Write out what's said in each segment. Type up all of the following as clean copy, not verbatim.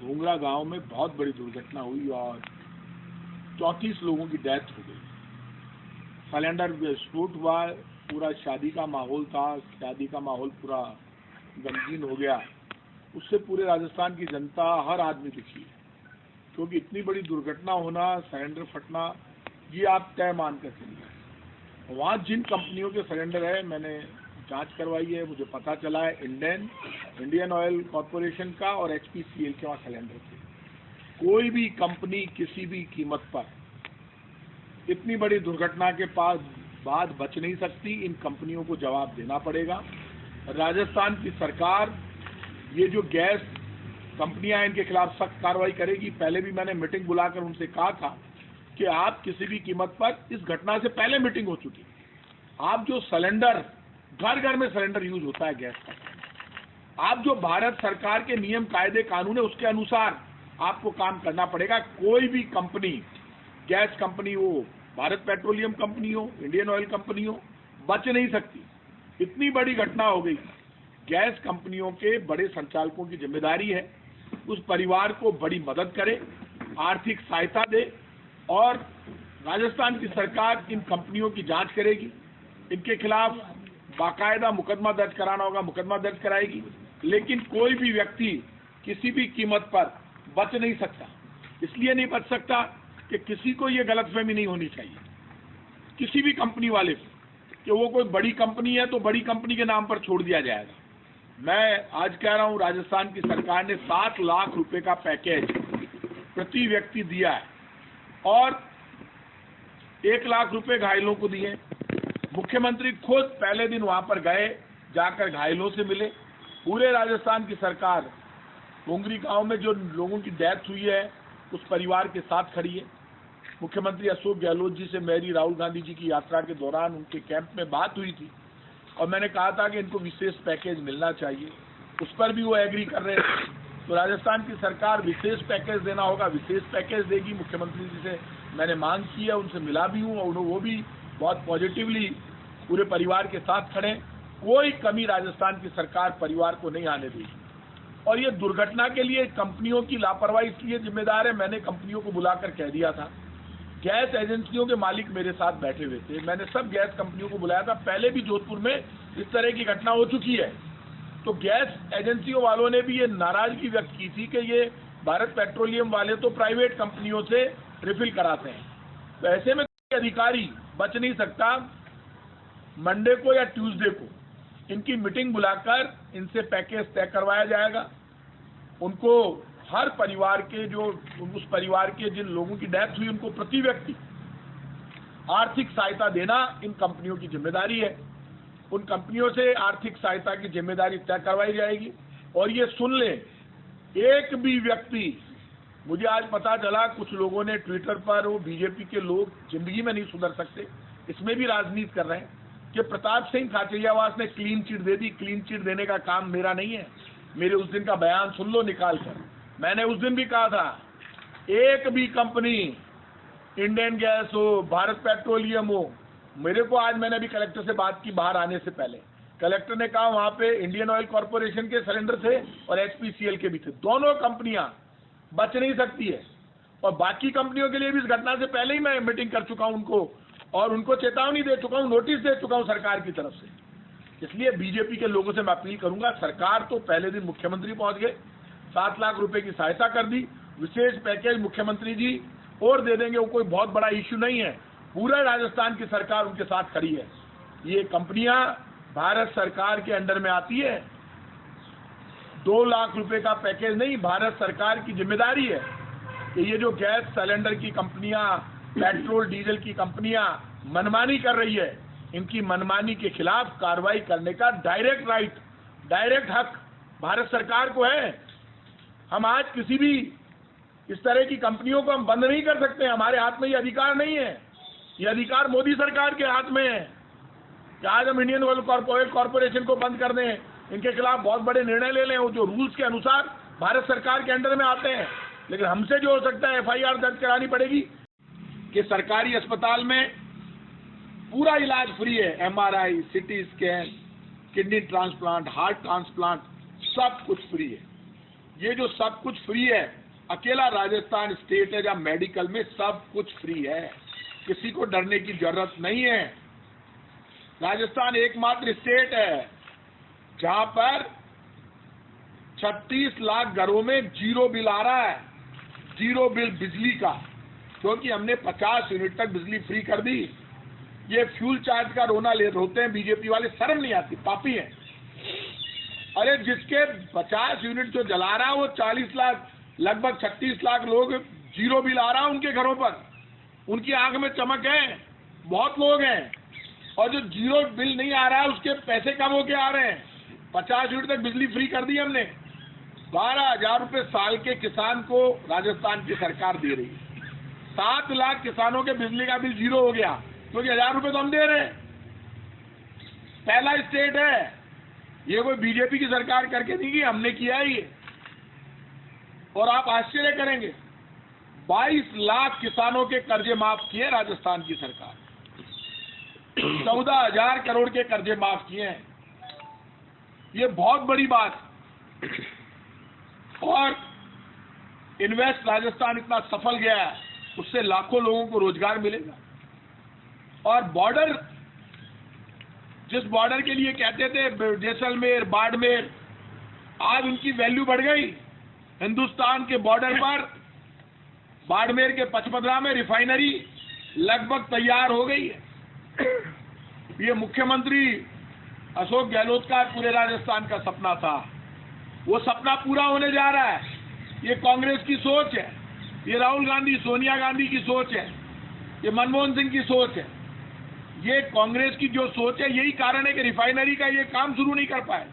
घोंगरा गांव में बहुत बड़ी दुर्घटना हुई और 34 लोगों की डेथ हो गई। सिलेंडर विस्फोट हुआ, पूरा शादी का माहौल था, शादी का माहौल पूरा गमगीन हो गया। उससे पूरे राजस्थान की जनता, हर आदमी दुखी है, क्योंकि इतनी बड़ी दुर्घटना होना, सिलेंडर फटना, ये आप तय मान कर चलिए। वहाँ जिन कंपनियों के सिलेंडर है, मैंने जांच करवाई है, मुझे पता चला है इंडियन ऑयल कॉरपोरेशन का और HPCL के वहाँ सिलेंडर थे। कोई भी कंपनी किसी भी कीमत पर इतनी बड़ी दुर्घटना के बाद बच नहीं सकती। इन कंपनियों को जवाब देना पड़ेगा। राजस्थान की सरकार ये जो गैस कंपनियां, इनके खिलाफ सख्त कार्रवाई करेगी। पहले भी मैंने मीटिंग बुलाकर उनसे कहा था कि आप किसी भी कीमत पर, इस घटना से पहले मीटिंग हो चुकी, आप जो सिलेंडर, घर घर में सिलेंडर यूज होता है गैस का, आप जो भारत सरकार के नियम कायदे कानून है उसके अनुसार आपको काम करना पड़ेगा। कोई भी कंपनी, गैस कंपनी हो, भारत पेट्रोलियम कंपनी हो, इंडियन ऑयल कंपनी हो, बच नहीं सकती। इतनी बड़ी घटना हो गई। गैस कंपनियों के बड़े संचालकों की जिम्मेदारी है उस परिवार को बड़ी मदद करे, आर्थिक सहायता दे, और राजस्थान की सरकार इन कंपनियों की जांच करेगी। इनके खिलाफ बाकायदा मुकदमा दर्ज कराना होगा, मुकदमा दर्ज कराएगी। लेकिन कोई भी व्यक्ति किसी भी कीमत पर बच नहीं सकता। इसलिए नहीं बच सकता कि किसी को ये गलतफहमी नहीं होनी चाहिए किसी भी कंपनी वाले को कि वो कोई बड़ी कंपनी है तो बड़ी कंपनी के नाम पर छोड़ दिया जाएगा। मैं आज कह रहा हूं, राजस्थान की सरकार ने 7 लाख रुपए का पैकेज प्रति व्यक्ति दिया है और 1 लाख रुपए घायलों को दिए। मुख्यमंत्री खुद पहले दिन वहां पर गए, जाकर घायलों से मिले। पूरे राजस्थान की सरकार घोंगरी गांव में जो लोगों की डेथ हुई है उस परिवार के साथ खड़ी है। मुख्यमंत्री अशोक गहलोत जी से मेरी राहुल गांधी जी की यात्रा के दौरान उनके कैंप में बात हुई थी और मैंने कहा था कि इनको विशेष पैकेज मिलना चाहिए। उस पर भी वो एग्री कर रहे थे। तो राजस्थान की सरकार विशेष पैकेज देना होगा, विशेष पैकेज देगी। मुख्यमंत्री जी से मैंने मांग की है, उनसे मिला भी हूँ और वो भी बहुत पॉजिटिवली पूरे परिवार के साथ खड़े। कोई कमी राजस्थान की सरकार परिवार को नहीं आने देगी। और ये दुर्घटना के लिए कंपनियों की लापरवाही इसलिए जिम्मेदार है, मैंने कंपनियों को बुलाकर कह दिया था। गैस एजेंसियों के मालिक मेरे साथ बैठे हुए थे, मैंने सब गैस कंपनियों को बुलाया था। पहले भी जोधपुर में इस तरह की घटना हो चुकी है। तो गैस एजेंसियों वालों ने भी ये नाराजगी व्यक्त की थी कि ये भारत पेट्रोलियम वाले तो प्राइवेट कंपनियों से रिफिल कराते हैं। तो ऐसे में कोई अधिकारी बच नहीं सकता। मंडे को या ट्यूसडे को इनकी मीटिंग बुलाकर इनसे पैकेज तय करवाया जाएगा। उनको हर परिवार के, जो उस परिवार के जिन लोगों की डेथ हुई, उनको प्रति व्यक्ति आर्थिक सहायता देना इन कंपनियों की जिम्मेदारी है। उन कंपनियों से आर्थिक सहायता की जिम्मेदारी तय करवाई जाएगी। और ये सुन ले, एक भी व्यक्ति, मुझे आज पता चला कुछ लोगों ने ट्विटर पर, वो बीजेपी के लोग जिंदगी में नहीं सुधर सकते, इसमें भी राजनीति कर रहे हैं कि प्रताप सिंह खाचरियावास ने क्लीन चिट दे दी। क्लीन चिट देने का काम मेरा नहीं है। मेरे उस दिन का बयान सुन लो निकाल कर। मैंने उस दिन भी कहा था, एक भी कंपनी, इंडियन गैस हो, भारत पेट्रोलियम हो, मेरे को आज, मैंने अभी कलेक्टर से बात की बाहर आने से पहले, कलेक्टर ने कहा वहां पे इंडियन ऑयल कॉरपोरेशन के सिलेंडर थे और HPCL के भी थे। दोनों कंपनियां बच नहीं सकती है। और बाकी कंपनियों के लिए भी इस घटना से पहले ही मैं मीटिंग कर चुका हूं उनको, और उनको चेतावनी दे चुका हूं, नोटिस दे चुका हूं सरकार की तरफ से। इसलिए बीजेपी के लोगों से मैं अपील करूंगा, सरकार तो पहले दिन मुख्यमंत्री पहुंच गए, 7 लाख रुपए की सहायता कर दी। विशेष पैकेज मुख्यमंत्री जी और दे देंगे, वो कोई बहुत बड़ा इश्यू नहीं है। पूरा राजस्थान की सरकार उनके साथ खड़ी है। ये कंपनियां भारत सरकार के अंडर में आती है। 2 लाख रुपए का पैकेज नहीं, भारत सरकार की जिम्मेदारी है कि ये जो गैस सिलेंडर की कंपनियां, पेट्रोल डीजल की कंपनियां मनमानी कर रही है, इनकी मनमानी के खिलाफ कार्रवाई करने का डायरेक्ट राइट, डायरेक्ट हक भारत सरकार को है। हम आज किसी भी इस तरह की कंपनियों को हम बंद नहीं कर सकते। हमारे हाथ में ये अधिकार नहीं है। ये अधिकार मोदी सरकार के हाथ में है कि आज हम इंडियन ऑयल कॉरपोरेशन को बंद कर दें, इनके खिलाफ बहुत बड़े निर्णय ले लें, जो रूल्स के अनुसार भारत सरकार के अंडर में आते हैं। लेकिन हमसे जो हो सकता है, FIR दर्ज करानी पड़ेगी कि सरकारी अस्पताल में पूरा इलाज फ्री है। MRI, CT scan, kidney transplant, heart transplant, सब कुछ फ्री है। ये जो सब कुछ फ्री है, अकेला राजस्थान स्टेट है जहां मेडिकल में सब कुछ फ्री है, किसी को डरने की जरूरत नहीं है। राजस्थान एकमात्र स्टेट है जहां पर 36 लाख घरों में जीरो बिल आ रहा है, जीरो बिल बिजली का, क्योंकि हमने 50 यूनिट तक बिजली फ्री कर दी। ये फ्यूल चार्ज का रोते हैं बीजेपी वाले, शर्म नहीं आती, पापी हैं। अरे जिसके 50 यूनिट जो जला रहा है वो 40 लाख, लगभग 36 लाख लोग जीरो बिल आ रहा है उनके घरों पर, उनकी आंख में चमक है, बहुत लोग हैं। और जो जीरो बिल नहीं आ रहा है उसके पैसे कम होके आ रहे हैं। 50 यूनिट तक बिजली फ्री कर दी हमने। 12,000 रुपए साल के किसान को राजस्थान की सरकार दे रही है। 7 लाख किसानों के बिजली का बिल जीरो हो गया, क्योंकि 1,000 रुपए तो हम दे रहे हैं। पहला स्टेट है, ये कोई बीजेपी की सरकार करके नहीं की, हमने किया है ये। और आप आश्चर्य करेंगे, 22 लाख किसानों के कर्जे माफ किए राजस्थान की सरकार, 14,000 करोड़ के कर्जे माफ किए हैं। ये बहुत बड़ी बात। और इन्वेस्ट राजस्थान इतना सफल गया है, उससे लाखों लोगों को रोजगार मिलेगा। और बॉर्डर, जिस बॉर्डर के लिए कहते थे जैसलमेर, बाड़मेर, आज उनकी वैल्यू बढ़ गई। हिंदुस्तान के बॉर्डर पर बाड़मेर के पचपदरा में रिफाइनरी लगभग तैयार हो गई है। ये मुख्यमंत्री अशोक गहलोत का पूरे राजस्थान का सपना था, वो सपना पूरा होने जा रहा है। ये कांग्रेस की सोच है, ये राहुल गांधी, सोनिया गांधी की सोच है, ये मनमोहन सिंह की सोच है। ये कांग्रेस की जो सोच है, यही कारण है कि रिफाइनरी का ये काम शुरू नहीं कर पाए।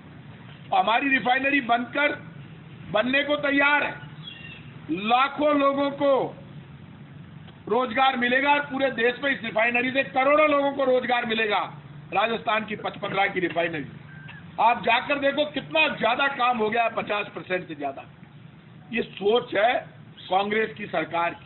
हमारी रिफाइनरी बनने को तैयार है, लाखों लोगों को रोजगार मिलेगा और पूरे देश में इस रिफाइनरी से करोड़ों लोगों को रोजगार मिलेगा। राजस्थान की पचपदरा की रिफाइनरी, आप जाकर देखो कितना ज्यादा काम हो गया है, 50% से ज्यादा। ये सोच है कांग्रेस की सरकार की।